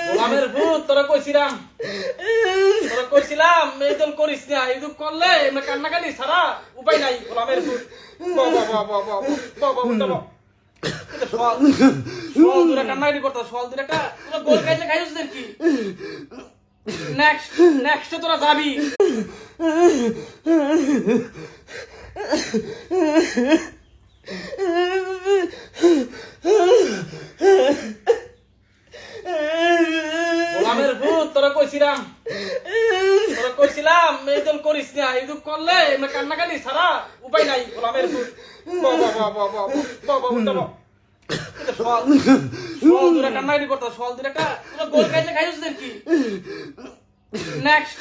গোলামের ভূত তোরা কইছিলাম এই দল করিস না, এই দল করলে কান্নাকাটি ছাড়া উপায় নাই। গোলামের ভূত কান্নাকাটি করতো সল দূরে একটা গোল খাইলে খাইছিস কি নেক্সট তোরা যাবি। গোলামের ভূত তোরা কইছিলাম এই দল করিস না, এই দল করলে কান্নাকাটি ছাড়া উপায় নাই। গোলামের ভূত কান্নাকাটি করতো সল দূরে একটা গোল খাইলে খাইছিস কি নেক্সট